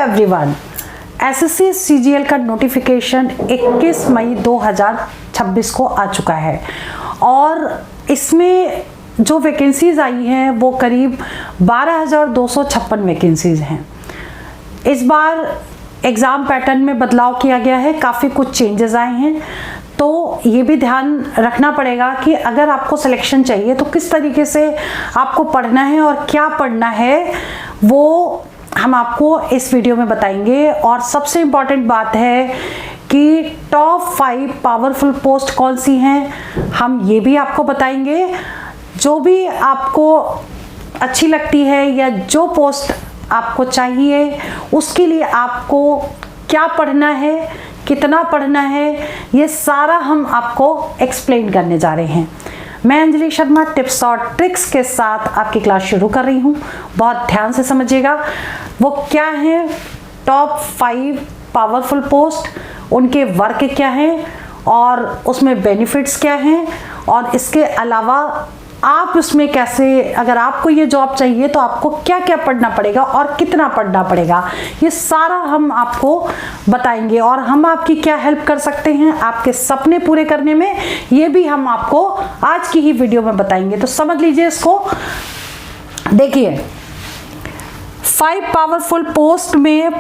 Everyone, SSC CGL का notification 21 मई 2026 को आ चुका है और इसमें जो वैकेंसीज आई हैं वो करीब 12,256 वैकेंसीज हैं। इस बार एग्ज़ाम पैटर्न में बदलाव किया गया है, काफ़ी कुछ चेंजेस आए हैं, तो ये भी ध्यान रखना पड़ेगा कि अगर आपको सिलेक्शन चाहिए तो किस तरीके से आपको पढ़ना है और क्या पढ़ना है वो हम आपको इस वीडियो में बताएंगे। और सबसे इम्पॉर्टेंट बात है कि टॉप 5 पावरफुल पोस्ट कौन सी हैं हम ये भी आपको बताएंगे। जो भी आपको अच्छी लगती है या जो पोस्ट आपको चाहिए उसके लिए आपको क्या पढ़ना है, कितना पढ़ना है, ये सारा हम आपको एक्सप्लेन करने जा रहे हैं। मैं अंजलि शर्मा टिप्स और ट्रिक्स के साथ आपकी क्लास शुरू कर रही हूँ। बहुत ध्यान से समझिएगा वो क्या है टॉप 5 पावरफुल पोस्ट, उनके वर्क क्या हैं और उसमें बेनिफिट्स क्या हैं और इसके अलावा आप उसमें कैसे, अगर आपको ये जॉब चाहिए तो आपको क्या क्या पढ़ना पड़ेगा और कितना पढ़ना पड़ेगा, ये सारा हम आपको बताएंगे। और हम आपकी क्या हेल्प कर सकते हैं आपके सपने पूरे करने में, ये भी हम आपको आज की ही वीडियो में बताएंगे। तो समझ लीजिए इसको। देखिए 5 पावरफुल पोस्ट में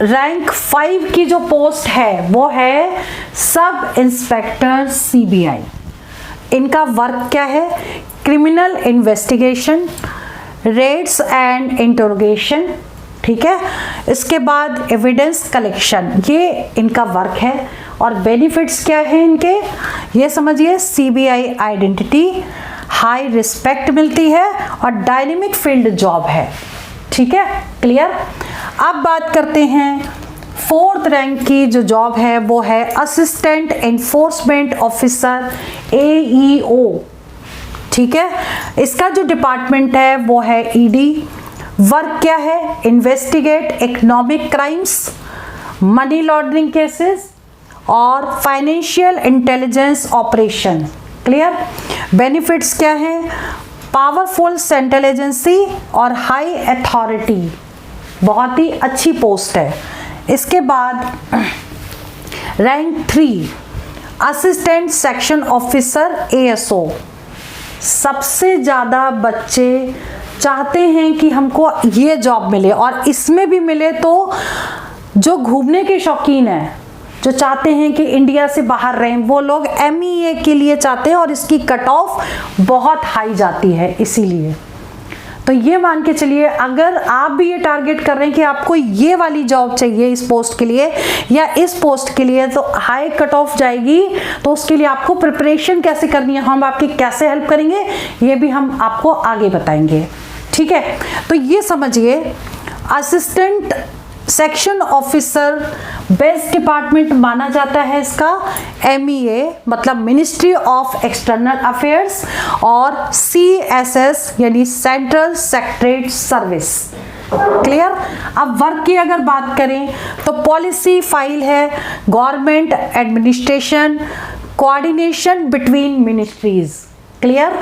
रैंक 5 की जो पोस्ट है वो है सब इंस्पेक्टर सीबीआई। इनका वर्क क्या है? Criminal investigation, raids and interrogation, ठीक है। इसके बाद एविडेंस कलेक्शन, ये इनका वर्क है। और बेनिफिट्स क्या है इनके, ये समझिए। सीबीआई आइडेंटिटी, हाई रिस्पेक्ट मिलती है और डायनेमिक फील्ड जॉब है, ठीक है, क्लियर। अब बात करते हैं 4th रैंक की जो जॉब है वो है असिस्टेंट एनफोर्समेंट ऑफिसर AEO, ठीक है। इसका जो डिपार्टमेंट है वो है ईडी। वर्क क्या है? Investigate economic crimes, money laundering cases और financial intelligence operation, clear. Benefits क्या है? पावरफुल सेंट्रल एजेंसी और हाई अथॉरिटी, बहुत ही अच्छी पोस्ट है। इसके बाद rank 3 assistant section officer ASO। सबसे ज़्यादा बच्चे चाहते हैं कि हमको ये जॉब मिले और इसमें भी मिले तो जो घूमने के शौकीन हैं, जो चाहते हैं कि इंडिया से बाहर रहें, वो लोग MEA के लिए चाहते हैं और इसकी कट ऑफ बहुत हाई जाती है। इसीलिए तो ये मान के चलिए अगर आप भी ये टारगेट कर रहे हैं कि आपको ये वाली जॉब चाहिए इस पोस्ट के लिए या इस पोस्ट के लिए, तो हाई कट ऑफ जाएगी, तो उसके लिए आपको प्रिपरेशन कैसे करनी है, हम आपकी कैसे हेल्प करेंगे, ये भी हम आपको आगे बताएंगे, ठीक है। तो ये समझिए assistant section officer best department माना जाता है इसका MEA मतलब मिनिस्ट्री ऑफ एक्सटर्नल अफेयर्स और CSS यानी सेंट्रल सेक्रेटरीट सर्विस, क्लियर। अब वर्क की अगर बात करें तो पॉलिसी फाइल है, government administration, coordination between ministries, clear.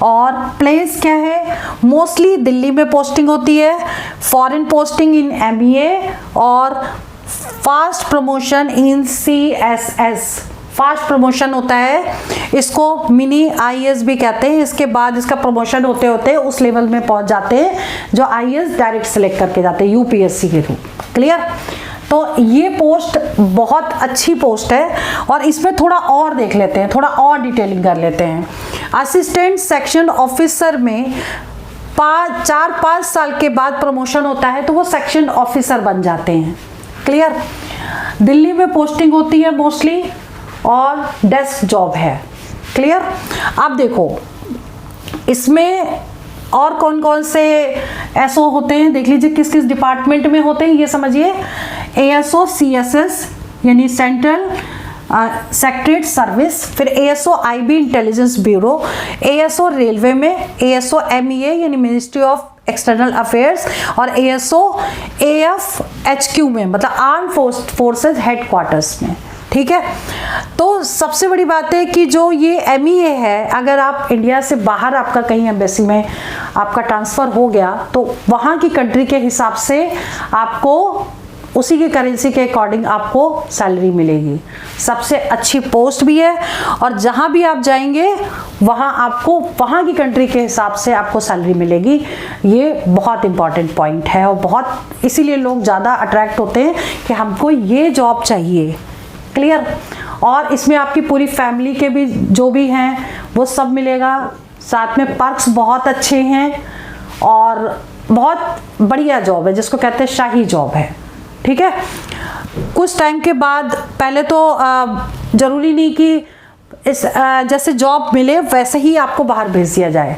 और प्लेस क्या है? मोस्टली दिल्ली में पोस्टिंग होती है, फॉरेन पोस्टिंग इन MEA और फास्ट प्रमोशन इन CSS, फास्ट प्रमोशन होता है, इसको मिनी IAS भी कहते हैं। इसके बाद इसका प्रमोशन होते होते उस लेवल में पहुंच जाते हैं जो IAS डायरेक्ट सेलेक्ट करके जाते हैं UPSC के थ्रू, क्लियर। तो ये पोस्ट बहुत अच्छी पोस्ट है और इसमें थोड़ा और देख लेते हैं, थोड़ा और डिटेलिंग कर लेते हैं। असिस्टेंट सेक्शन ऑफिसर में 4-5 साल के बाद प्रमोशन होता है तो वो सेक्शन ऑफिसर बन जाते हैं, क्लियर। दिल्ली में पोस्टिंग होती है मोस्टली और डेस्क जॉब है, क्लियर। अब देखो इसमें और कौन कौन से एसओ होते हैं, देख लीजिए किस किस डिपार्टमेंट में होते हैं, ये समझिए। ASO CSS यानी सेंट्रल सेक्रेटरीट सर्विस, फिर ASO IB intelligence bureau, ASO railway में, ASO MEA यानी मिनिस्ट्री ऑफ एक्सटर्नल अफेयर्स और ASO AF HQ में मतलब आर्म फोर्सेस हेडक्वार्टर्स में, ठीक है। तो सबसे बड़ी बात है कि जो ये MEA है, अगर आप इंडिया से बाहर आपका कहीं एम्बेसी में आपका ट्रांसफ़र हो गया तो वहाँ की कंट्री के हिसाब से आपको उसी की करेंसी के अकॉर्डिंग आपको सैलरी मिलेगी। सबसे अच्छी पोस्ट भी है और जहाँ भी आप जाएंगे वहाँ आपको वहाँ की कंट्री के हिसाब से आपको सैलरी मिलेगी। ये बहुत इंपॉर्टेंट पॉइंट है और बहुत इसीलिए लोग ज़्यादा अट्रैक्ट होते हैं कि हमको ये जॉब चाहिए। क्लियर। और इसमें आपकी पूरी फैमिली के भी जो भी हैं वो सब मिलेगा, साथ में पर्क्स बहुत अच्छे हैं और बहुत बढ़िया जॉब है जिसको कहते हैं शाही जॉब है। ठीक है। कुछ टाइम के बाद, पहले तो ज़रूरी नहीं कि इस जैसे जॉब मिले वैसे ही आपको बाहर भेज दिया जाए।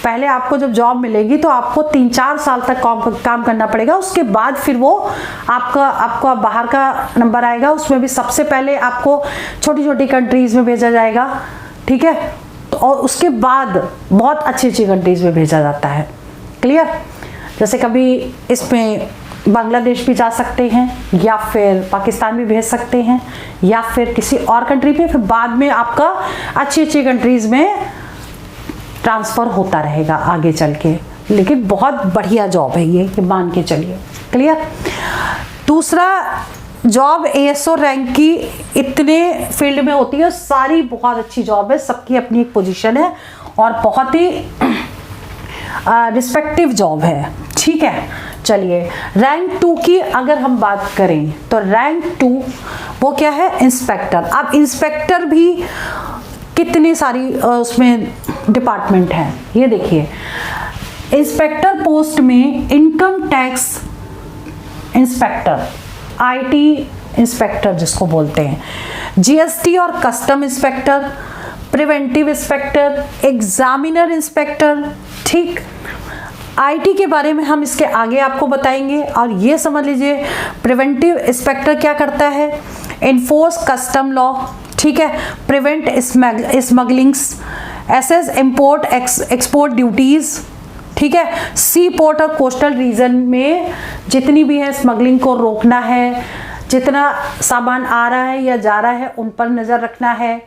पहले आपको जब जॉब मिलेगी तो आपको 3-4 साल तक काम करना पड़ेगा, उसके बाद फिर वो आपका बाहर का नंबर आएगा। उसमें भी सबसे पहले आपको छोटी छोटी कंट्रीज़ में भेजा जाएगा। ठीक है। और उसके बाद बहुत अच्छी अच्छी कंट्रीज़ में भेजा जाता है। क्लियर। जैसे कभी इसमें बांग्लादेश भी जा सकते हैं या फिर पाकिस्तान भी भेज सकते हैं या फिर किसी और कंट्री पे, फिर बाद में आपका अच्छी अच्छी कंट्रीज़ में ट्रांसफ़र होता रहेगा आगे चल के। लेकिन बहुत बढ़िया जॉब है ये मान के चलिए। क्लियर। दूसरा जॉब ASO रैंक की इतने फील्ड में होती है, सारी बहुत अच्छी जॉब है, सबकी अपनी एक पोजीशन है और बहुत ही रिस्पेक्टिव जॉब है। ठीक है। चलिए रैंक 2 की अगर हम बात करें तो रैंक 2 वो क्या है? इंस्पेक्टर। अब इंस्पेक्टर भी कितनी सारी उसमें डिपार्टमेंट है। ये देखिए, इंस्पेक्टर पोस्ट में income tax inspector, IT inspector जिसको बोलते हैं, GST और custom inspector, preventive inspector, examiner inspector. ठीक। IT के बारे में हम इसके आगे आपको बताएंगे। और ये समझ लीजिए प्रिवेंटिव इंस्पेक्टर क्या करता है? Enforce custom law. ठीक है। Prevent smugglings, assess import export duties. ठीक है। सी पोर्ट और कोस्टल रीजन में जितनी भी है स्मगलिंग को रोकना है, जितना सामान आ रहा है या जा रहा है उन पर नज़र रखना है।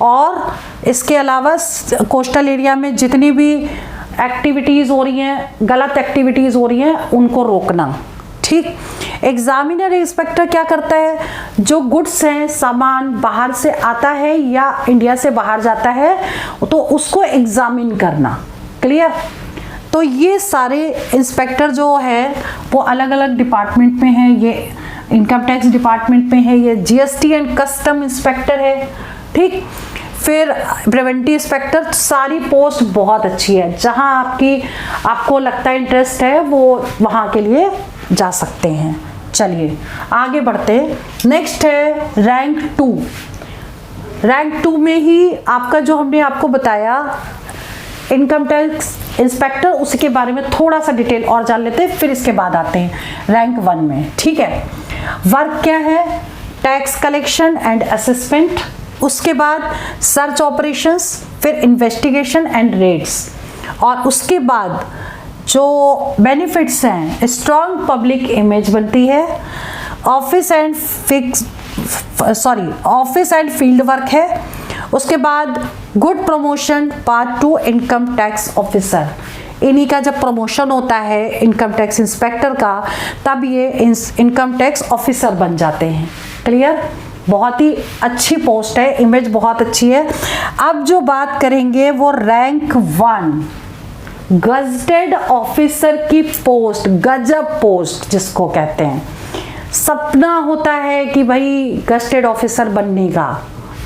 और इसके अलावा कोस्टल एरिया में जितनी भी एक्टिविटीज़ हो रही हैं, गलत एक्टिविटीज़ हो रही हैं, उनको रोकना। ठीक। एग्जामिनर इंस्पेक्टर क्या करता है? जो गुड्स हैं, सामान बाहर से आता है या इंडिया से बाहर जाता है तो उसको एग्जामिन करना। क्लियर। तो ये सारे इंस्पेक्टर जो है वो अलग अलग डिपार्टमेंट में हैं। ये इनकम टैक्स डिपार्टमेंट में है, ये GST एंड कस्टम इंस्पेक्टर है। ठीक। फिर प्रिवेंटिव इंस्पेक्टर, सारी पोस्ट बहुत अच्छी है। जहां आपको लगता है इंटरेस्ट है वो वहां के लिए जा सकते हैं। चलिए आगे बढ़ते। नेक्स्ट है रैंक 2। रैंक 2 में ही आपका जो हमने आपको बताया इनकम टैक्स इंस्पेक्टर, उसके बारे में थोड़ा सा डिटेल और जान लेते हैं, फिर इसके बाद आते हैं रैंक 1 में। ठीक है। वर्क क्या है? टैक्स कलेक्शन एंड असेसमेंट, उसके बाद सर्च ऑपरेशंस, फिर इन्वेस्टिगेशन एंड रेड्स, और उसके बाद जो बेनिफिट्स हैं स्ट्रॉन्ग पब्लिक इमेज बनती है, ऑफिस एंड फील्ड वर्क है, उसके बाद good promotion part 2 income tax officer. इन्हीं का जब प्रमोशन होता है इनकम टैक्स इंस्पेक्टर का, तब ये इनकम टैक्स ऑफिसर बन जाते हैं। क्लियर। बहुत ही अच्छी पोस्ट है, इमेज बहुत अच्छी है। अब जो बात करेंगे वो रैंक 1 गजेटेड ऑफिसर की पोस्ट, गजब पोस्ट जिसको कहते हैं। सपना होता है कि भाई गजेटेड ऑफिसर बनने का।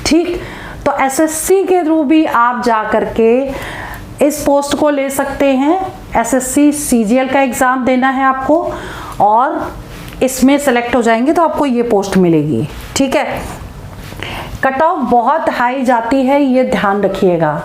ठीक। तो SSC के थ्रू भी आप जा करके इस पोस्ट को ले सकते हैं। SSC CGL का एग्ज़ाम देना है आपको और इसमें सेलेक्ट हो जाएंगे तो आपको ये पोस्ट मिलेगी। ठीक है। कट ऑफ बहुत हाई जाती है, ये ध्यान रखिएगा।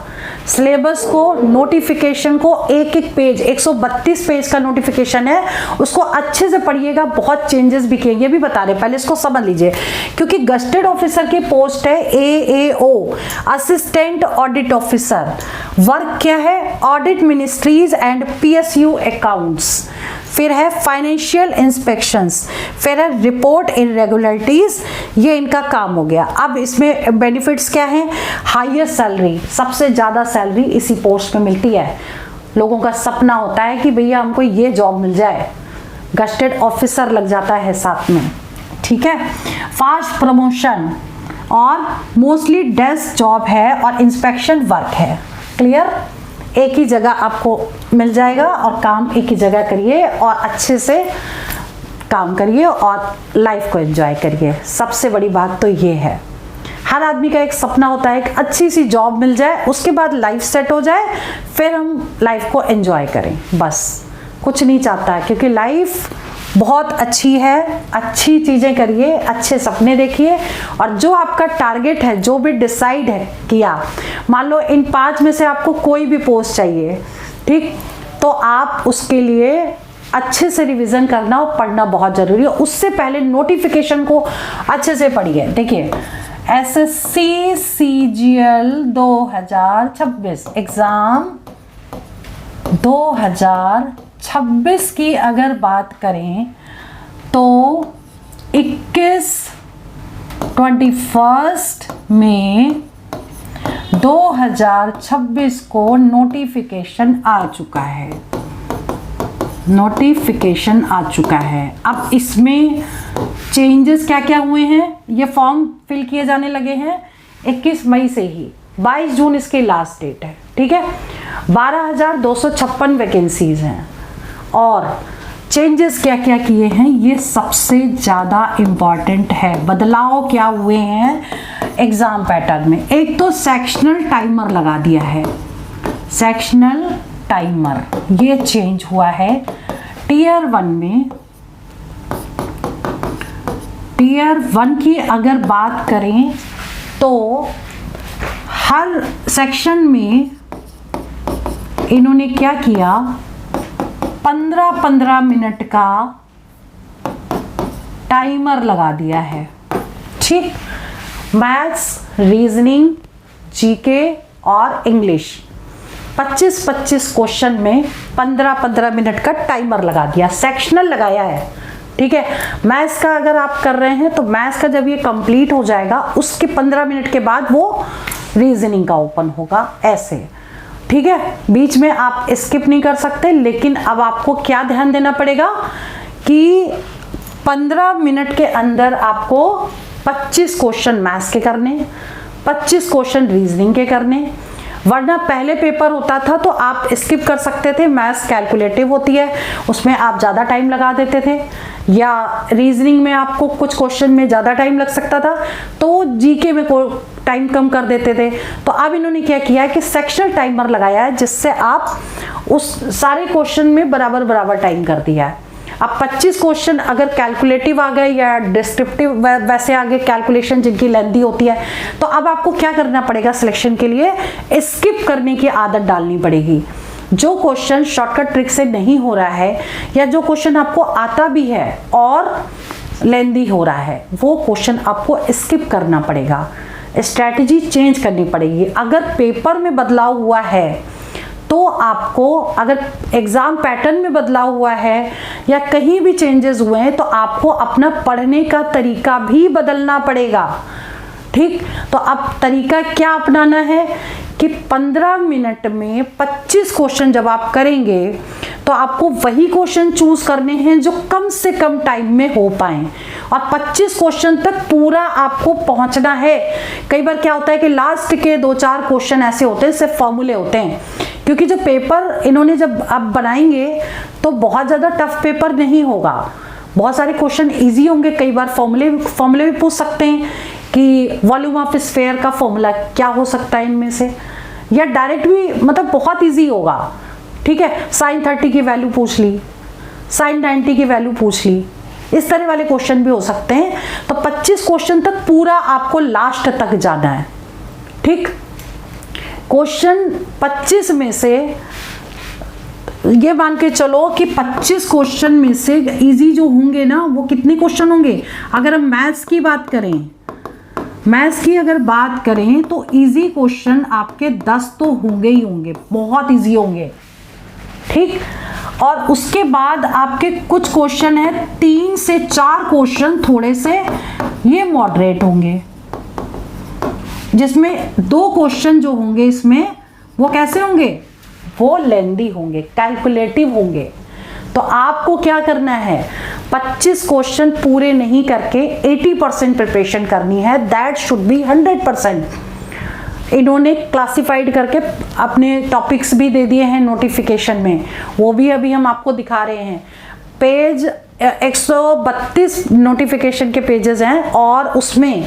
सिलेबस को, नोटिफिकेशन को एक एक पेज, 132 पेज का नोटिफिकेशन है, उसको अच्छे से पढ़िएगा। बहुत चेंजेस भी किए, ये भी बता रहे, पहले इसको समझ लीजिए। क्योंकि गजेटेड ऑफिसर की पोस्ट है AAO, assistant audit officer. Work क्या है? Audit ministries and PSU accounts, फिर है फाइनेंशियल इंस्पेक्शंस, फिर है रिपोर्ट इनरेगुलरिटीज। ये इनका काम हो गया। अब इसमें बेनिफिट्स क्या हैं? हाईयर सैलरी, सबसे ज़्यादा सैलरी इसी पोस्ट में मिलती है। लोगों का सपना होता है कि भैया हमको ये जॉब मिल जाए, गस्टेड ऑफिसर लग जाता है साथ में, ठीक है। फास्ट प्रमोशन और मोस्टली डेस्क जॉब है और इंस्पेक्शन वर्क है। क्लियर, एक ही जगह आपको मिल जाएगा और काम एक ही जगह करिए और अच्छे से काम करिए और लाइफ को एंजॉय करिए। सबसे बड़ी बात तो ये है, हर आदमी का एक सपना होता है कि अच्छी सी जॉब मिल जाए, उसके बाद लाइफ सेट हो जाए, फिर हम लाइफ को एंजॉय करें, बस कुछ नहीं चाहता है। क्योंकि लाइफ बहुत अच्छी है, अच्छी चीज़ें करिए, अच्छे सपने देखिए और जो आपका टारगेट है, जो भी डिसाइड है किया, मान लो इन 5 में से आपको कोई भी पोस्ट चाहिए, ठीक, तो आप उसके लिए अच्छे से रिवीजन करना और पढ़ना बहुत ज़रूरी है। उससे पहले नोटिफिकेशन को अच्छे से पढ़िए। देखिए, एसएससी सीजीएल 2026 एग्ज़ाम 2026 की अगर बात करें तो 21 में 2026 को नोटिफिकेशन आ चुका है, नोटिफिकेशन आ चुका है। अब इसमें चेंजेस क्या क्या हुए हैं, ये फॉर्म फिल किए जाने लगे हैं 21 मई से ही, 22 जून इसकी लास्ट डेट है, ठीक है। 12,256 वैकेंसीज हैं और चेंजेस क्या क्या किए हैं, ये सबसे ज़्यादा इम्पॉर्टेंट है। बदलाव क्या हुए हैं एग्ज़ाम पैटर्न में। एक तो सेक्शनल टाइमर लगा दिया है, सेक्शनल टाइमर ये चेंज हुआ है। टीयर 1 में, टीयर 1 की अगर बात करें तो हर सेक्शन में इन्होंने क्या किया, 15-15 मिनट का टाइमर लगा दिया है, ठीक। मैथ्स, रीजनिंग, जीके और इंग्लिश 25-25 क्वेश्चन में 15-15 मिनट का टाइमर लगा दिया, सेक्शनल लगाया है, ठीक है। मैथ्स का अगर आप कर रहे हैं तो मैथ्स का जब ये कंप्लीट हो जाएगा उसके 15 मिनट के बाद वो रीजनिंग का ओपन होगा, ऐसे, ठीक है। बीच में आप स्किप नहीं कर सकते, लेकिन अब आपको क्या ध्यान देना पड़ेगा कि 15 मिनट के अंदर आपको 25 क्वेश्चन मैथ्स के करने, 25 क्वेश्चन रीजनिंग के करने। वरना पहले पेपर होता था तो आप स्किप कर सकते थे, मैथ्स कैलकुलेटिव होती है, उसमें आप ज़्यादा टाइम लगा देते थे, या रीजनिंग में आपको कुछ क्वेश्चन में ज़्यादा टाइम लग सकता था तो जीके में टाइम कम कर देते थे। तो अब इन्होंने क्या किया है कि सेक्शनल टाइमर लगाया है, जिससे आप उस सारे क्वेश्चन में बराबर बराबर टाइम कर दिया है। अब 25 क्वेश्चन अगर कैलकुलेटिव आ गए या डिस्क्रिप्टिव वैसे आ गए, कैलकुलेशन जिनकी लेंथी होती है, तो अब आपको क्या करना पड़ेगा, सिलेक्शन के लिए स्किप करने की आदत डालनी पड़ेगी। जो क्वेश्चन शॉर्टकट ट्रिक से नहीं हो रहा है या जो क्वेश्चन आपको आता भी है और लेंथी हो रहा है, वो क्वेश्चन आपको स्किप करना पड़ेगा, स्ट्रैटेजी चेंज करनी पड़ेगी। अगर पेपर में बदलाव हुआ है तो आपको, अगर एग्ज़ाम पैटर्न में बदलाव हुआ है या कहीं भी चेंजेस हुए हैं तो आपको अपना पढ़ने का तरीका भी बदलना पड़ेगा, ठीक। तो अब तरीका क्या अपनाना है कि 15 मिनट में 25 क्वेश्चन जब आप करेंगे तो आपको वही क्वेश्चन चूज करने हैं जो कम से कम टाइम में हो पाए और 25 क्वेश्चन तक पूरा आपको पहुंचना है। कई बार क्या होता है कि लास्ट के 2-4 क्वेश्चन ऐसे होते हैं, सिर्फ फॉर्मूले होते हैं, क्योंकि जो पेपर इन्होंने जब आप बनाएंगे तो बहुत ज़्यादा टफ पेपर नहीं होगा, बहुत सारे क्वेश्चन इजी होंगे। कई बार फॉर्मूले भी पूछ सकते हैं कि वॉल्यूम ऑफ स्फीयर का फॉर्मूला क्या हो सकता है इनमें से, या डायरेक्ट भी, मतलब बहुत इजी होगा, ठीक है। sin 30 की वैल्यू पूछ ली, sin 90 की वैल्यू पूछ ली, इस तरह वाले क्वेश्चन भी हो सकते हैं। तो 25 क्वेश्चन तक पूरा आपको लास्ट तक जाना है, ठीक। क्वेश्चन 25 में से ये मान के चलो कि 25 क्वेश्चन में से इजी जो होंगे ना, वो कितने क्वेश्चन होंगे। अगर हम मैथ्स की बात करें, मैथ्स की अगर बात करें तो इजी क्वेश्चन आपके 10 तो होंगे ही होंगे, बहुत इजी होंगे, ठीक। और उसके बाद आपके कुछ क्वेश्चन है 3 से 4 क्वेश्चन थोड़े से ये मॉडरेट होंगे, जिसमें 2 क्वेश्चन जो होंगे इसमें वो कैसे होंगे, वो लेंदी होंगे, कैलकुलेटिव होंगे। तो तो आपको क्या करना है, 25 क्वेश्चन पूरे नहीं करके 80% प्रिपरेशन करनी है। That should be 100%। इन्होंने क्लासिफाइड करके अपने टॉपिक्स भी दे दिए हैं नोटिफिकेशन में, वो भी अभी हम आपको दिखा रहे हैं। पेज 132 नोटिफिकेशन के पेजेस हैं और उसमें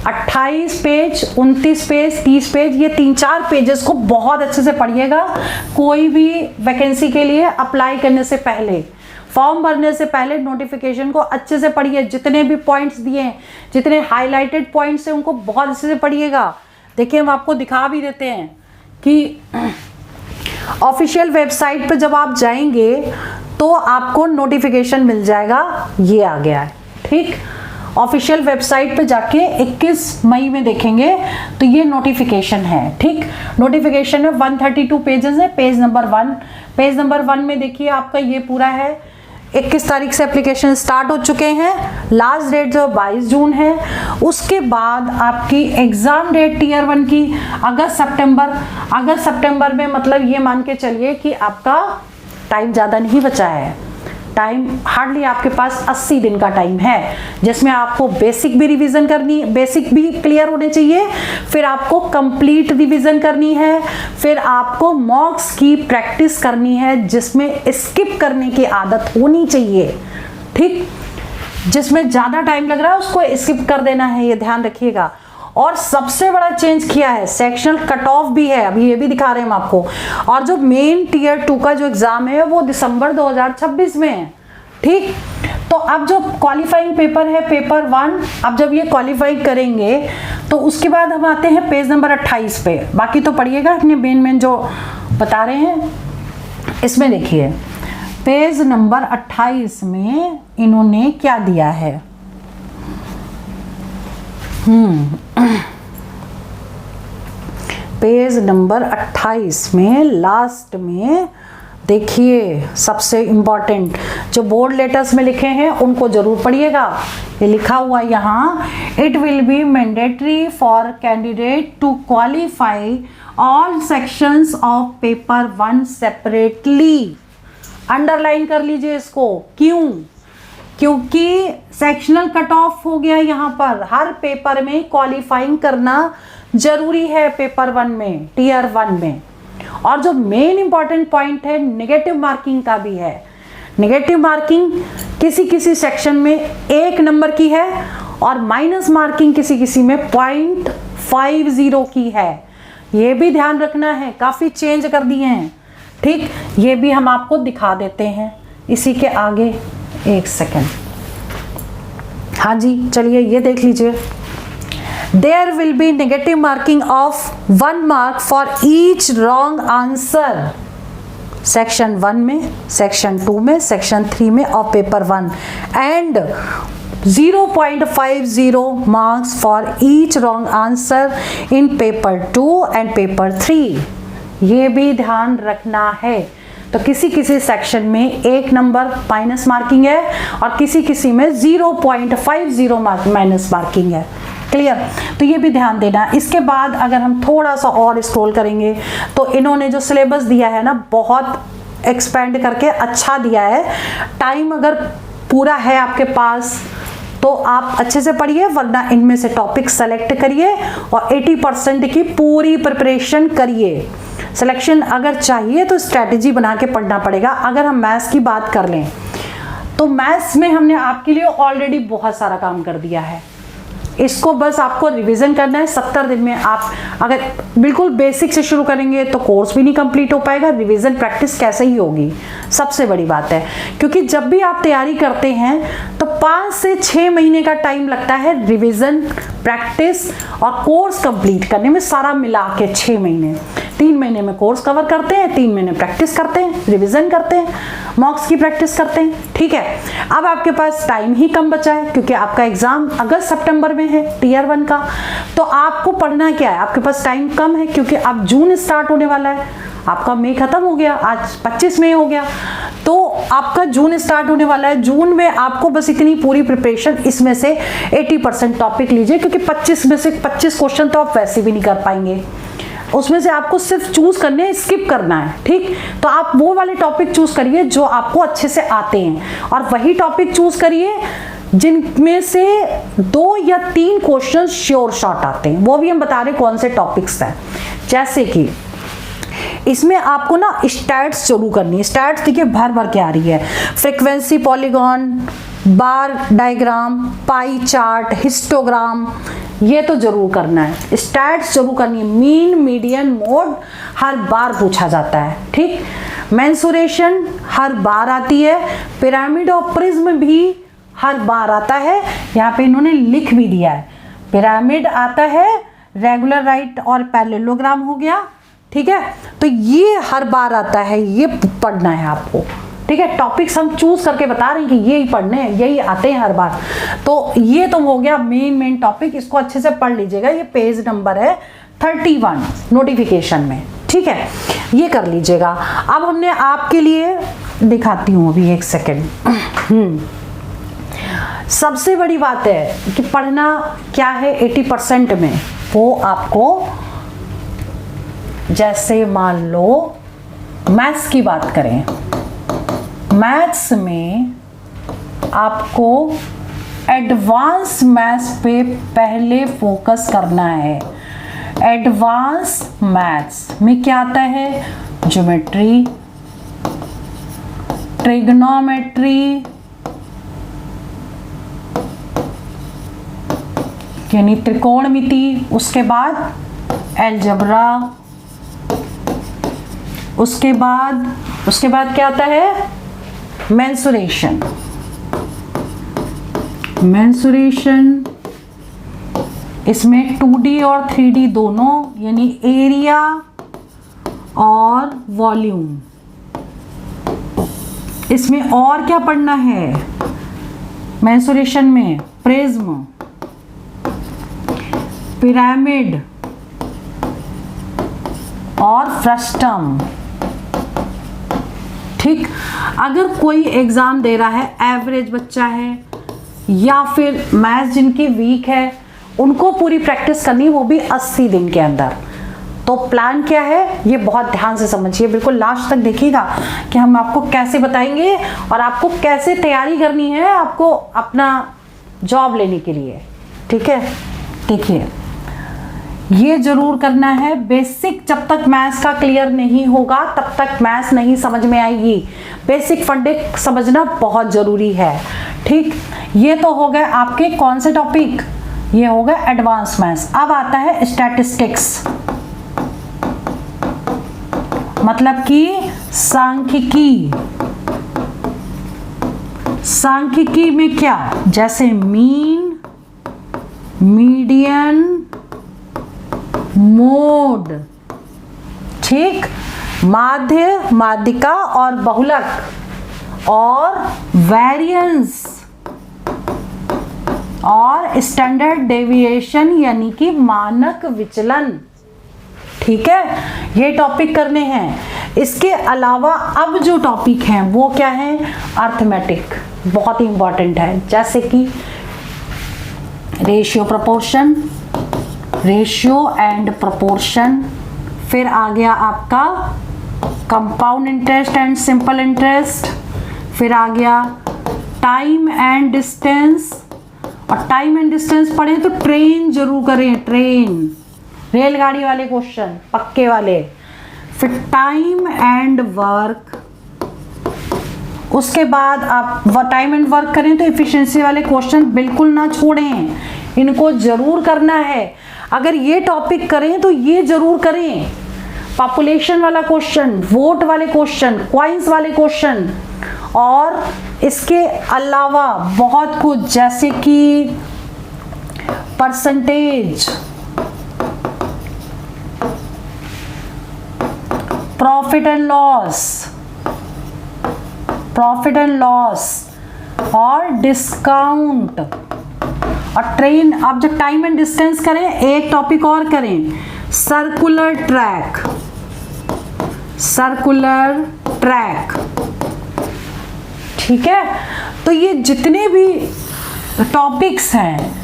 28 पेज, 29 पेज, 30 पेज, ये 3-4 पेजेस को बहुत अच्छे से पढ़िएगा। कोई भी वैकेंसी के लिए अप्लाई करने से पहले, फॉर्म भरने से पहले नोटिफिकेशन को अच्छे से पढ़िए। जितने भी पॉइंट्स दिए हैं, जितने हाईलाइटेड पॉइंट्स हैं, उनको बहुत अच्छे से पढ़िएगा। देखिए हम आपको दिखा भी देते हैं कि ऑफिशियल वेबसाइट पे जब आप जाएंगे तो आपको नोटिफिकेशन मिल जाएगा, ये आ गया है। ठीक, ऑफिशियल वेबसाइट पे जाके 21 मई में देखेंगे तो ये नोटिफिकेशन है। ठीक, नोटिफिकेशन में 132 पेजेस है। पेज नंबर 1, पेज नंबर 1 में देखिए आपका ये पूरा है। 21 तारीख से एप्लीकेशन स्टार्ट हो चुके हैं, लास्ट डेट जो 22 जून है। उसके बाद आपकी एग्जाम डेट टीयर 1 की अगस्त सितंबर में, मतलब ये मान के चलिए कि आपका टाइम ज़्यादा नहीं बचा है। टाइम हार्डली आपके पास 80 दिन का टाइम है, जिसमें आपको बेसिक भी रिवीजन करनी, बेसिक भी क्लियर होने चाहिए, फिर आपको कंप्लीट रिवीजन करनी है, फिर आपको मॉक्स की प्रैक्टिस करनी है जिसमें स्किप करने की आदत होनी चाहिए। ठीक, जिसमें ज़्यादा टाइम लग रहा है उसको स्किप कर देना है, ये ध्यान रखिएगा। और सबसे बड़ा चेंज किया है, सेक्शनल कट ऑफ भी है, अभी ये भी दिखा रहे हैं हम आपको। और जो मेन टीयर 2 का जो एग्जाम है वो दिसंबर 2026 में है। ठीक, तो अब जो क्वालिफाइंग पेपर है, पेपर 1, अब जब ये क्वालिफाई करेंगे तो उसके बाद हम आते हैं पेज नंबर 28 पे। बाकी तो पढ़िएगा अपने मेन जो बता रहे हैं। इसमें देखिए पेज नंबर 28 में इन्होंने क्या दिया है। पेज नंबर 28 में लास्ट में देखिए, सबसे इंपॉर्टेंट जो बोल्ड लेटर्स में लिखे हैं उनको जरूर पढ़िएगा। ये लिखा हुआ यहाँ, it will be mandatory for candidate to qualify all sections of paper 1 separately. Underline कर लीजिए इसको। क्यों? क्योंकि सेक्शनल कट ऑफ हो गया यहाँ पर। हर पेपर में क्वालिफाइंग करना जरूरी है, पेपर 1 में, टीयर 1 में। और जो मेन इंपॉर्टेंट पॉइंट है, नेगेटिव मार्किंग का भी है। नेगेटिव मार्किंग किसी किसी सेक्शन में 1 नंबर की है और माइनस मार्किंग किसी किसी में 0.50 की है। ये भी ध्यान रखना है, काफी चेंज कर दिए हैं। ठीक, ये भी हम आपको दिखा देते हैं इसी के आगे। 1 सेकेंड, हाँ जी, चलिए ये देख लीजिए। There will be negative marking of 1 mark for each wrong answer। Section 1 में, सेक्शन 2 में, सेक्शन 3 में और paper 1, and 0.50 marks for each wrong answer in paper 2 and paper 3। ये भी ध्यान रखना है। तो किसी किसी सेक्शन में 1 नंबर माइनस मार्किंग है और किसी किसी में 0.50 माइनस मार्किंग है। क्लियर? तो ये भी ध्यान देना। इसके बाद अगर हम थोड़ा सा और स्क्रॉल करेंगे तो इन्होंने जो सिलेबस दिया है ना, बहुत एक्सपेंड करके अच्छा दिया है। टाइम अगर पूरा है आपके पास तो आप अच्छे से पढ़िए, वरना इनमें से टॉपिक सेलेक्ट करिए और 80% की पूरी प्रिपरेशन करिए। सिलेक्शन अगर चाहिए तो स्ट्रैटेजी बना के पढ़ना पड़ेगा। अगर हम मैथ्स की बात कर लें तो मैथ्स में हमने आपके लिए ऑलरेडी बहुत सारा काम कर दिया है। इसको बस आपको रिवीजन करना है 70 दिन में। आप अगर बिल्कुल बेसिक से शुरू करेंगे तो कोर्स भी नहीं कंप्लीट हो पाएगा, रिवीजन प्रैक्टिस कैसे ही होगी, सबसे बड़ी बात है। क्योंकि जब भी आप तैयारी करते हैं तो 5 से 6 महीने का टाइम लगता है रिवीजन, प्रैक्टिस और कोर्स कंप्लीट करने में, सारा मिला के 6 महीने। 3 महीने में कोर्स कवर करते हैं, 3 महीने प्रैक्टिस करते हैं, रिवीजन करते हैं, मॉक्स की प्रैक्टिस करते हैं। ठीक है, अब आपके पास टाइम ही कम बचा है क्योंकि आपका एग्जाम अगस्त सितंबर में है टीयर 1 का। तो आपको पढ़ना क्या है, आपके पास टाइम कम है क्योंकि अब जून स्टार्ट होने वाला है। आपका मई खत्म हो गया, आज 25 मई हो गया, तो आपका जून स्टार्ट होने वाला है। जून में आपको बस इतनी पूरी प्रिपरेशन, इसमें से 80% टॉपिक लीजिए क्योंकि 25 में से 25 क्वेश्चन तो आप वैसे भी नहीं कर पाएंगे। उसमें से आपको सिर्फ चूज करने हैं, स्किप करना है, ठीक। तो आप वो वाले टॉपिक चूज करिए जो आपको अच्छे से आते हैं, और वही टॉपिक चूज करिए जिनमें से 2 या 3 क्वेश्चन श्योर शॉट आते हैं। वो भी हम बता रहे हैं कौन से टॉपिक्स हैं। जैसे कि इसमें आपको ना स्टैट्स जरूर करनी है। स्टैट्स देखिए भर भर के आ रही है, फ्रीक्वेंसी पॉलीगॉन, बार डायग्राम, पाई चार्ट, हिस्टोग्राम, ये तो जरूर करना है। स्टैट्स जरूर करनी है। मीन, मीडियन, मोड हर बार पूछा जाता है, ठीक। मेंसुरेशन हर बार आती है। पिरामिड और प्रिज्म भी हर बार आता है, यहाँ पे इन्होंने लिख भी दिया है। पिरामिड आता है, रेगुलर राइट और पैरेललोग्राम हो गया, ठीक है। तो ये हर बार आता है, ये पढ़ना है आपको, ठीक है। टॉपिक्स हम चूज करके बता रहे हैं कि ये ही पढ़ने हैं, यही आते हैं हर बार। तो ये तो हो गया मेन टॉपिक, इसको अच्छे से पढ़ लीजिएगा। ये पेज नंबर है 31 नोटिफिकेशन में, ठीक है, ये कर लीजिएगा। अब हमने आपके लिए दिखाती हूँ अभी, एक सेकेंड। सबसे बड़ी बात है कि पढ़ना क्या है 80% में, वो आपको, जैसे मान लो मैथ्स की बात करें, मैथ्स में आपको एडवांस मैथ्स पे पहले फोकस करना है। एडवांस मैथ्स में क्या आता है? ज्योमेट्री, ट्रिग्नोमेट्री यानी त्रिकोणमिति, उसके बाद अलजेब्रा, उसके बाद क्या आता है? मेंसुरेशन। इसमें 2D और 3D दोनों, यानी एरिया और वॉल्यूम। इसमें और क्या पढ़ना है मेंसुरेशन में? प्रिज्म, पिरामिड और फ्रस्टम, ठीक। अगर कोई एग्जाम दे रहा है, एवरेज बच्चा है या फिर मैथ्स जिनकी वीक है, उनको पूरी प्रैक्टिस करनी, वो भी 80 दिन के अंदर। तो प्लान क्या है ये बहुत ध्यान से समझिए, बिल्कुल लास्ट तक देखिएगा कि हम आपको कैसे बताएंगे और आपको कैसे तैयारी करनी है आपको अपना जॉब लेने के लिए, ठीक है। देखिए ये जरूर करना है, बेसिक जब तक मैथ्स का क्लियर नहीं होगा तब तक मैथ्स नहीं समझ में आएगी। बेसिक फंडे समझना बहुत जरूरी है, ठीक। ये तो हो गए आपके कौन से टॉपिक? ये हो गए एडवांस मैथ्स। अब आता है स्टैटिस्टिक्स, मतलब कि सांख्यिकी। सांख्यिकी में क्या? जैसे मीन, मीडियन, मोड, ठीक, माध्य, माध्यिका और बहुलक, और वेरिएंस और स्टैंडर्ड डेविएशन यानी कि मानक विचलन, ठीक है। ये टॉपिक करने हैं। इसके अलावा अब जो टॉपिक हैं वो क्या है? अर्थमेटिक, बहुत ही इंपॉर्टेंट है, जैसे कि ratio proportion, ratio and proportion, फिर आ गया आपका compound interest and simple interest, फिर आ गया टाइम एंड डिस्टेंस। और टाइम एंड डिस्टेंस पढ़ें तो ट्रेन जरूर करें, ट्रेन, रेलगाड़ी वाले क्वेश्चन पक्के वाले। फिर टाइम एंड वर्क, उसके बाद आप टाइम एंड वर्क करें तो एफिशिएंसी वाले क्वेश्चन बिल्कुल ना छोड़ें, इनको जरूर करना है। अगर ये टॉपिक करें तो ये जरूर करें। पॉपुलेशन वाला क्वेश्चन, वोट वाले क्वेश्चन, क्वाइंस वाले क्वेश्चन, और इसके अलावा बहुत कुछ, जैसे कि परसेंटेज, प्रॉफिट एंड लॉस और डिस्काउंट और ट्रेन। आप जब टाइम एंड डिस्टेंस करें, एक टॉपिक और करें, सर्कुलर ट्रैक, ठीक है। तो ये जितने भी टॉपिक्स हैं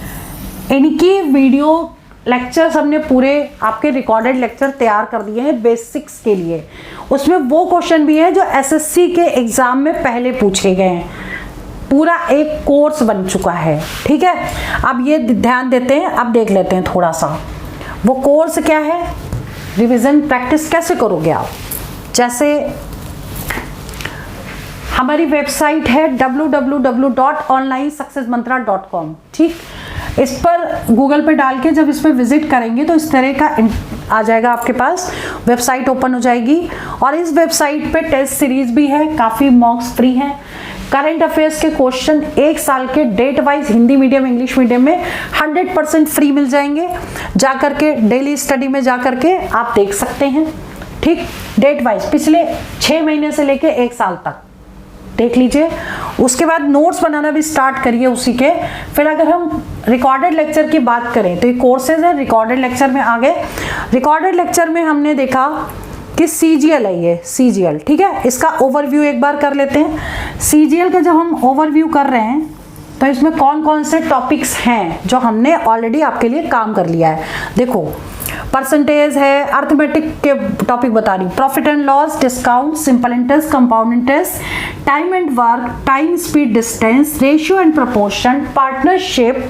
इनकी वीडियो लेक्चर्स हमने पूरे आपके रिकॉर्डेड लेक्चर तैयार कर दिए हैं बेसिक्स के लिए। उसमें वो क्वेश्चन भी हैं जो एसएससी के एग्जाम में पहले पूछे गए हैं, पूरा एक कोर्स बन चुका है। ठीक है, अब ये ध्यान देते हैं, अब देख लेते हैं थोड़ा सा वो कोर्स क्या है, रिवीजन प्रैक्टिस कैसे करोगे आप। जैसे हमारी वेबसाइट है www.onlinesuccessmantra.com। ठीक, इस पर गूगल पे डाल के जब इस पर विजिट करेंगे तो इस तरह का आ जाएगा, आपके पास वेबसाइट ओपन हो जाएगी। और इस वेबसाइट पे टेस्ट सीरीज भी है, काफ़ी मॉक्स फ्री हैं। करंट अफेयर्स के क्वेश्चन 1 साल के date wise Hindi medium English medium में 100% फ्री मिल जाएंगे। जा करके डेली स्टडी में जा करके आप देख सकते हैं। ठीक, डेट वाइज पिछले 6 महीने से लेके 1 साल तक देख लीजिए। उसके बाद नोट्स बनाना भी स्टार्ट करिए उसी के। फिर अगर हम रिकॉर्डेड लेक्चर की बात करें तो ये कोर्सेज है, रिकॉर्डेड लेक्चर में आ गए। रिकॉर्डेड लेक्चर में हमने देखा कि CGL है ये CGL। ठीक है, इसका ओवरव्यू एक बार कर लेते हैं। CGL का जब हम ओवरव्यू कर रहे हैं तो इसमें कौन कौन से टॉपिक्स हैं जो हमने ऑलरेडी आपके लिए काम कर लिया है। देखो, परसेंटेज है, अर्थमेटिक के टॉपिक बता रही, profit and loss, discount, simple interest, compound interest, time and work, time speed distance, ratio and proportion, partnership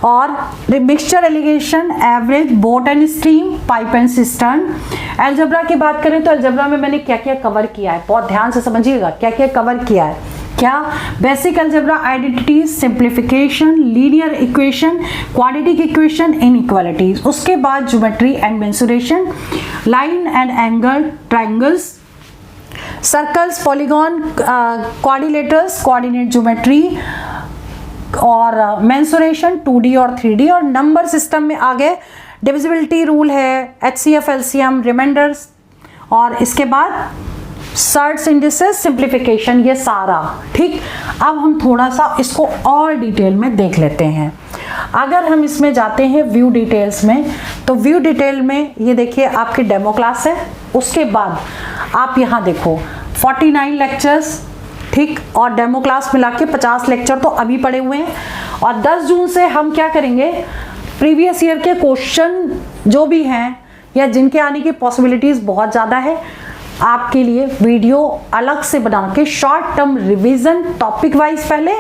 और mixture alligation, average, boat and stream, pipe and cistern. Algebra की बात करें तो algebra में मैंने क्या क्या कवर किया है, बहुत ध्यान से समझिएगा क्या क्या कवर किया है। क्या, basic algebra, identities, simplification, linear equation, quadratic equation, inequalities. उसके बाद geometry and mensuration, line and angle, triangles, circles, polygon, quadrilaterals, coordinate geometry और मेंसुरेशन 2D और 3D। और नंबर सिस्टम में आ गए, डिविजिबिलिटी रूल है, HCF, LCM, रिमाइंडर्स और इसके बाद सर्ट्स, इंडिसेस, सिंप्लीफिकेशन, ये सारा। ठीक, अब हम थोड़ा सा इसको और डिटेल में देख लेते हैं। अगर हम इसमें जाते हैं व्यू डिटेल्स में तो व्यू डिटेल में ये देखिए आपकी डेमो क्लास है। उसके बाद आप यहाँ देखो 49 लेक्चर्स, ठीक, और डेमो क्लास मिला के 50 लेक्चर तो अभी पड़े हुए हैं। और 10 जून से हम क्या करेंगे, प्रीवियस ईयर के क्वेश्चन जो भी हैं या जिनके आने की पॉसिबिलिटीज बहुत ज़्यादा है, आपके लिए वीडियो अलग से बना के short term revision topic wise पहले,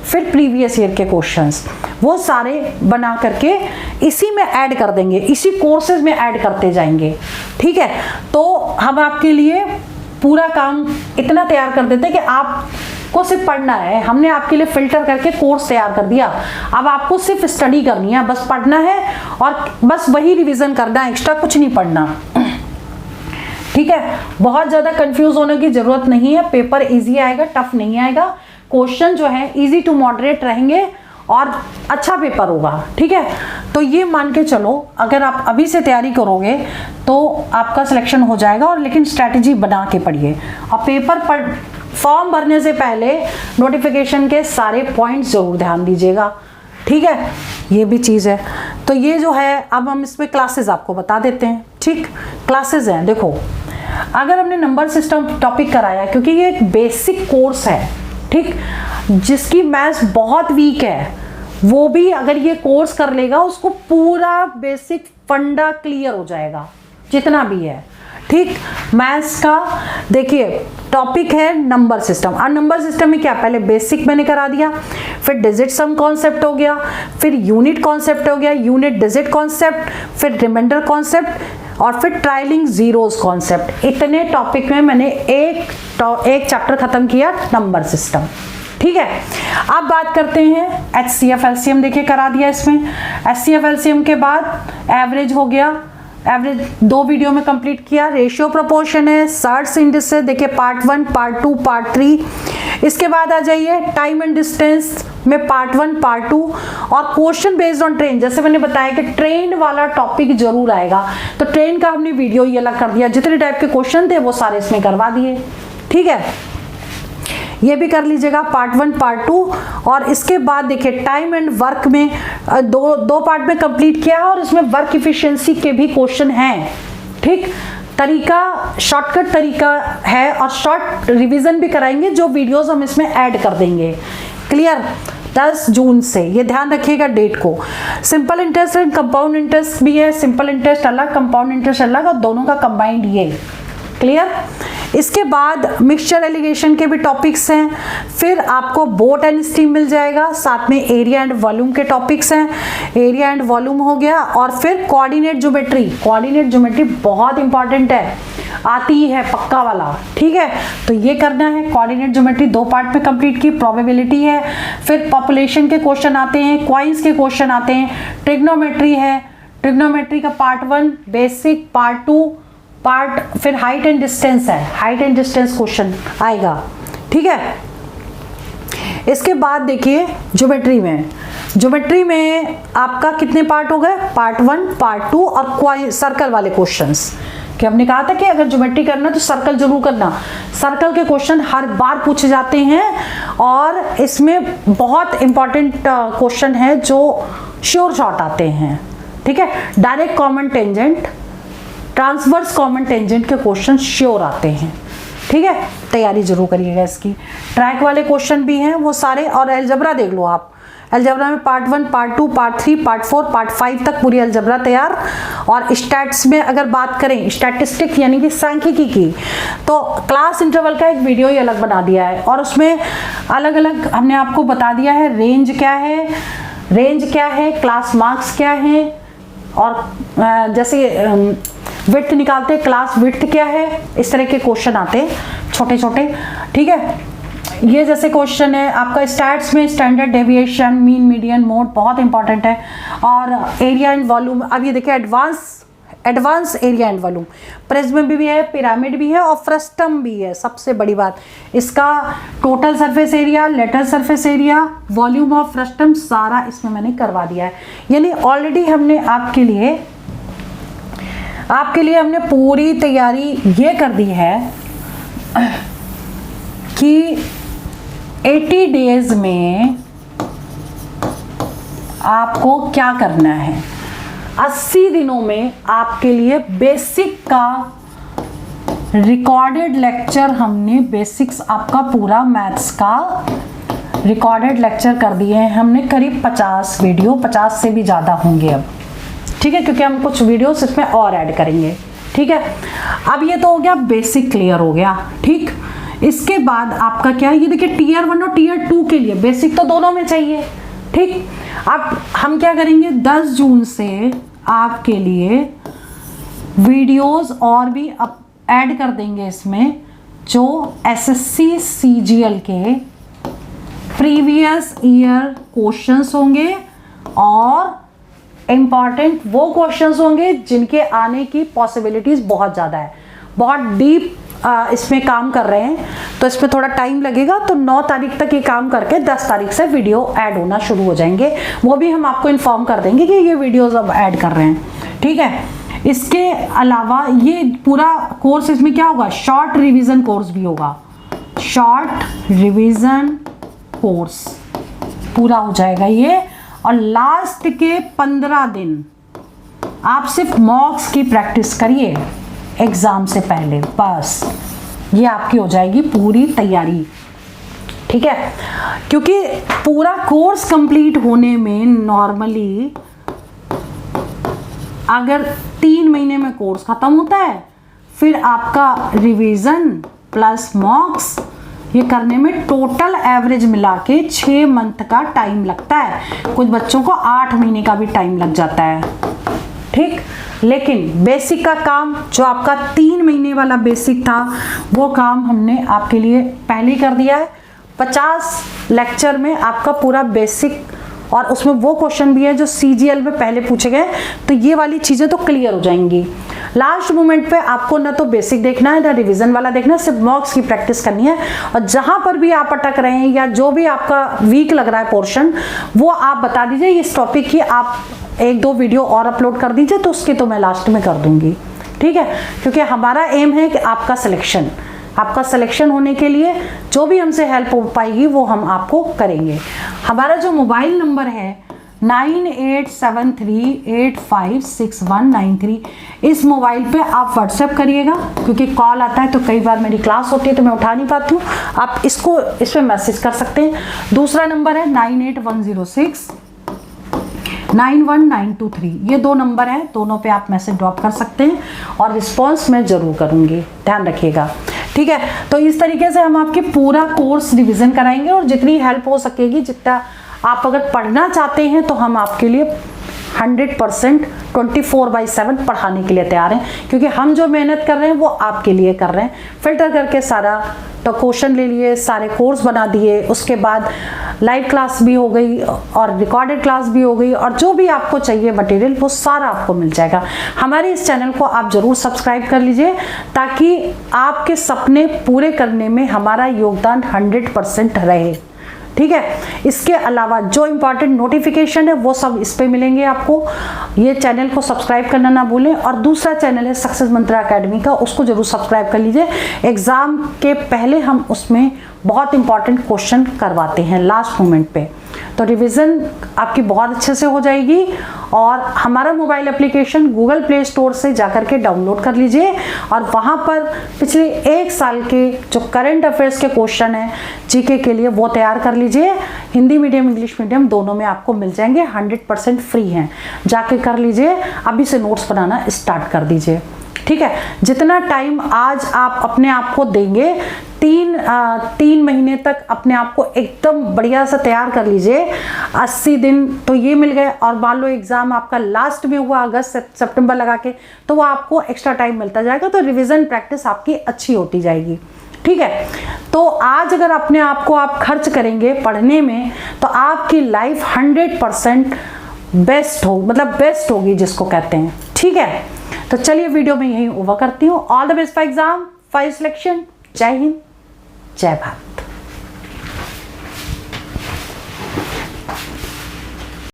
फिर प्रीवियस ईयर के क्वेश्चंस, वो सारे बना करके इसी में ऐड कर देंगे, इसी कोर्सेज में ऐड करते जाएंगे। ठीक है, तो हम आपके लिए पूरा काम इतना तैयार कर देते हैं कि आपको सिर्फ पढ़ना है। हमने आपके लिए फिल्टर करके कोर्स तैयार कर दिया। अब आपको सिर्फ स्टडी करनी है, बस पढ़ना है और बस वही रिवीजन करना है, एक्स्ट्रा कुछ नहीं पढ़ना। ठीक है, बहुत ज़्यादा कंफ्यूज होने की जरूरत नहीं है। पेपर इजी आएगा, टफ नहीं आएगा। क्वेश्चन जो है इजी टू मॉडरेट रहेंगे और अच्छा पेपर होगा। ठीक है, तो ये मान के चलो अगर आप अभी से तैयारी करोगे तो आपका सिलेक्शन हो जाएगा। और लेकिन स्ट्रैटेजी बना के पढ़िए और पेपर फॉर्म भरने से पहले नोटिफिकेशन के सारे पॉइंट्स जरूर ध्यान दीजिएगा। ठीक है, ये भी चीज़ है। तो ये जो है, अब हम इसमें क्लासेस आपको बता देते हैं। ठीक, क्लासेस हैं, देखो अगर हमने नंबर सिस्टम टॉपिक कराया, क्योंकि ये एक बेसिक कोर्स है, ठीक, जिसकी मैथ्स बहुत वीक है, वो भी अगर ये कोर्स कर लेगा उसको पूरा बेसिक फंडा क्लियर हो जाएगा जितना भी है। ठीक, मैथ्स का देखिए टॉपिक है नंबर सिस्टम। और नंबर सिस्टम में क्या, पहले बेसिक मैंने करा दिया, फिर डिजिट सम कॉन्सेप्ट हो गया, फिर यूनिट कॉन्सेप्ट हो गया, यूनिट डिजिट कॉन्सेप्ट, फिर रिमाइंडर कॉन्सेप्ट और फिर ट्रायलिंग जीरोस कॉन्सेप्ट। इतने टॉपिक में मैंने एक चैप्टर खत्म किया, नंबर सिस्टम। ठीक है, अब बात करते हैं HCF LCM। देखिए करा दिया इसमें। HCF LCM के बाद एवरेज हो गया, एवरेज 2 वीडियो में कंप्लीट किया। रेशियो प्रोपोर्शन है, सर्ट्स इंडिसेस देखिए पार्ट 1, पार्ट 2, पार्ट 3। इसके बाद आ जाइए टाइम एंड डिस्टेंस में पार्ट 1, पार्ट 2 और क्वेश्चन बेस्ड ऑन ट्रेन। जैसे मैंने बताया कि ट्रेन वाला टॉपिक जरूर आएगा, तो ट्रेन का हमने वीडियो ये अलग कर दिया। जितने टाइप के क्वेश्चन थे वो सारे इसमें करवा दिए। ठीक है, ये भी कर लीजिएगा पार्ट 1, पार्ट 2। और इसके बाद देखिए टाइम एंड वर्क में दो पार्ट में कंप्लीट किया और इसमें वर्क इफिशिएंसी के भी क्वेश्चन हैं। ठीक, तरीका शॉर्टकट तरीका है और शॉर्ट रिवीजन भी कराएंगे, जो वीडियोस हम इसमें ऐड कर देंगे। क्लियर? 10 जून से, ये ध्यान रखिएगा डेट को। Simple interest and compound interest भी है, सिंपल इंटरेस्ट अलग, कंपाउंड इंटरेस्ट अलग, और दोनों का कंबाइंड ये। क्लियर? इसके बाद मिक्सचर एलिगेशन के भी टॉपिक्स हैं, फिर आपको बोट एंड स्टीम मिल जाएगा, साथ में एरिया एंड वॉल्यूम के टॉपिक्स हैं, एरिया एंड वॉल्यूम हो गया, और फिर कोऑर्डिनेट ज्योमेट्री। कोऑर्डिनेट ज्योमेट्री बहुत इंपॉर्टेंट है, आती ही है पक्का वाला, ठीक है? तो ये करना है। कोऑर्डिनेट ज्योमेट्री 2 पार्ट में कंप्लीट की, प्रोबेबिलिटी है, फिर पॉपुलेशन के क्वेश्चन आते हैं, क्वाइंस के क्वेश्चन आते हैं, ट्रिग्नोमेट्री है, ट्रिग्नोमेट्री का पार्ट 1 बेसिक, पार्ट 2 फिर हाइट एंड डिस्टेंस है, हाइट एंड डिस्टेंस क्वेश्चन आएगा, ठीक है? इसके बाद देखिए ज्योमेट्री में आपका कितने पार्ट हो गए? पार्ट 1, पार्ट 2 और सर्कल वाले क्वेश्चंस, कि हमने कहा था कि अगर ज्योमेट्री करना तो सर्कल जरूर करना। सर्कल के क्वेश्चन हर बार पूछे जाते हैं, और इसमें बहुत इंपॉर्टेंट क्वेश्चन है जो श्योर शॉट आते हैं, ठीक है? Direct common tangent, transverse common tangent के क्वेश्चन श्योर आते हैं, ठीक है? तैयारी जरूर करिएगा इसकी। ट्रैक वाले क्वेश्चन भी हैं वो सारे, और अलजेब्रा देख लो आप। अलजेब्रा में part 1, part 2, part 3, part 4, part 5 तक पूरी अलजेब्रा तैयार। और स्टैट्स में अगर बात करें, स्टैटिस्टिक यानी कि सांख्यिकी की, तो क्लास इंटरवल का एक वीडियो ही अलग बना दिया है, और उसमें अलग अलग हमने आपको बता दिया है रेंज क्या है, क्लास मार्क्स क्या है, और जैसे विड्थ निकालते हैं, क्लास विड्थ क्या है, इस तरह के क्वेश्चन आते हैं छोटे छोटे, ठीक है? ये जैसे क्वेश्चन है आपका स्टैट्स में, standard deviation, mean, median, mode बहुत इंपॉर्टेंट है, और एरिया एंड वॉल्यूम। अब ये देखिए advance area and volume, prism भी है, पिरामिड भी है, और फ्रस्टम भी है। सबसे बड़ी बात, इसका total surface area, lateral surface area, volume of frustum सारा इसमें मैंने करवा दिया है। यानी ऑलरेडी हमने आपके लिए हमने पूरी तैयारी ये कर दी है कि 80 डेज में आपको क्या करना है। 80 दिनों में आपके लिए बेसिक का रिकॉर्डेड लेक्चर, हमने बेसिक्स आपका पूरा मैथ्स का रिकॉर्डेड लेक्चर कर दिए हैं हमने, करीब 50 वीडियो, 50 से भी ज़्यादा होंगे अब, ठीक है? क्योंकि हम कुछ वीडियोस इसमें और ऐड करेंगे, ठीक है? अब ये तो हो गया बेसिक, क्लियर हो गया, ठीक? इसके बाद आपका क्या है, ये देखिए टीयर 1 और टीयर 2 के लिए बेसिक तो दोनों में चाहिए, ठीक? अब हम क्या करेंगे, 10 जून से आपके लिए वीडियोस और भी ऐड कर देंगे इसमें, जो एसएससी सीजीएल के प्रीवियस ईयर क्वेश्चंस होंगे, और इंपॉर्टेंट वो क्वेश्चंस होंगे जिनके आने की पॉसिबिलिटीज बहुत ज़्यादा है, बहुत डीप इसमें काम कर रहे हैं, तो इसमें थोड़ा टाइम लगेगा। तो 9 तारीख तक ये काम करके 10 तारीख से वीडियो ऐड होना शुरू हो जाएंगे, वो भी हम आपको इन्फॉर्म कर देंगे कि ये वीडियोस अब ऐड कर रहे हैं, ठीक है? इसके अलावा ये पूरा कोर्स, इसमें क्या होगा, शॉर्ट रिवीजन कोर्स भी होगा, शॉर्ट रिवीजन कोर्स पूरा हो जाएगा ये, और लास्ट के 15 दिन आप सिर्फ मॉक्स की प्रैक्टिस करिए एग्जाम से पहले, बस ये आपकी हो जाएगी पूरी तैयारी, ठीक है? क्योंकि पूरा कोर्स कंप्लीट होने में नॉर्मली अगर 3 महीने में कोर्स खत्म होता है, फिर आपका रिवीजन प्लस मॉक्स ये करने में टोटल एवरेज मिला के 6 मंथ का टाइम लगता है। कुछ बच्चों को 8 महीने का भी टाइम लग जाता है, ठीक? लेकिन बेसिक का काम जो आपका 3 महीने वाला बेसिक था, वो काम हमने आपके लिए पहले कर दिया है। 50 लेक्चर में आपका पूरा बेसिक, और उसमें वो क्वेश्चन भी है जो सीजीएल में पहले पूछे गए, तो ये वाली चीज़ें तो क्लियर हो जाएंगी। लास्ट मोमेंट पे आपको ना तो बेसिक देखना है ना रिवीजन वाला देखना है, सिर्फ मॉक्स की प्रैक्टिस करनी है। और जहां पर भी आप अटक रहे हैं या जो भी आपका वीक लग रहा है पोर्शन, वो आप बता दीजिए, इस टॉपिक की आप 1-2 वीडियो और अपलोड कर दीजिए, तो उसकी तो मैं लास्ट में कर दूंगी, ठीक है? क्योंकि हमारा एम है कि आपका सिलेक्शन होने के लिए जो भी हमसे हेल्प हो पाएगी वो हम आपको करेंगे। हमारा जो मोबाइल नंबर है 9873856193 इस मोबाइल पे आप व्हाट्सएप करिएगा, क्योंकि कॉल आता है तो कई बार मेरी क्लास होती है तो मैं उठा नहीं पाती हूँ। आप इस पे मैसेज कर सकते हैं। दूसरा नंबर है 9810691923, ये 2 नंबर है, दोनों पे आप मैसेज ड्रॉप कर सकते हैं और रिस्पॉन्स मैं जरूर करूँगी, ध्यान रखिएगा, ठीक है। तो इस तरीके से हम आपके पूरा कोर्स रिवीजन कराएंगे और जितनी हेल्प हो सकेगी, जितना आप अगर पढ़ना चाहते हैं तो हम आपके लिए 100% 24/7 पढ़ाने के लिए तैयार हैं, क्योंकि हम जो मेहनत कर रहे हैं वो आपके लिए कर रहे हैं। फिल्टर करके सारा तो क्वेश्चन ले लिए, सारे कोर्स बना दिए, उसके बाद लाइव क्लास भी हो गई और रिकॉर्डेड क्लास भी हो गई, और जो भी आपको चाहिए मटेरियल वो सारा आपको मिल जाएगा। हमारे इस चैनल को आप जरूर सब्सक्राइब कर लीजिए, ताकि आपके सपने पूरे करने में हमारा योगदान 100% रहे, ठीक है। इसके अलावा जो इंपॉर्टेंट नोटिफिकेशन है वो सब इस पे मिलेंगे आपको। ये चैनल को सब्सक्राइब करना ना भूलें, और दूसरा चैनल है सक्सेस मंत्रा एकेडमी का, उसको जरूर सब्सक्राइब कर लीजिए। एग्जाम के पहले हम उसमें बहुत इंपॉर्टेंट क्वेश्चन करवाते हैं लास्ट मोमेंट पे, तो रिवीजन आपकी बहुत अच्छे से हो जाएगी। और हमारा mobile application Google play store से जाकर के डाउनलोड कर लीजिए, और वहाँ पर पिछले 1 साल के जो करंट अफेयर्स के क्वेश्चन हैं जीके के लिए वो तैयार कर लीजिए। हिंदी मीडियम इंग्लिश मीडियम दोनों में आपको मिल जाएंगे, 100% फ्री हैं, जाके कर लीजिए। अभी से नोट्स बनाना स्टार्ट कर दीजिए, ठीक है। जितना टाइम आज आप अपने आप को देंगे, 3 महीने तक अपने आप को एकदम बढ़िया से तैयार कर लीजिए। 80 दिन तो ये मिल गए, और मान लो एग्जाम आपका लास्ट में हुआ अगस्त सितंबर लगा के, तो वो आपको एक्स्ट्रा टाइम मिलता जाएगा, तो रिवीजन प्रैक्टिस आपकी अच्छी होती जाएगी, ठीक है। तो आज अगर अपने आप को आप खर्च करेंगे पढ़ने में, तो आपकी लाइफ 100% बेस्ट हो, मतलब बेस्ट होगी जिसको कहते हैं, ठीक है। तो चलिए वीडियो में यही ओवर करती हूँ। All the best for exam, for selection. जय हिंद, जय भारत।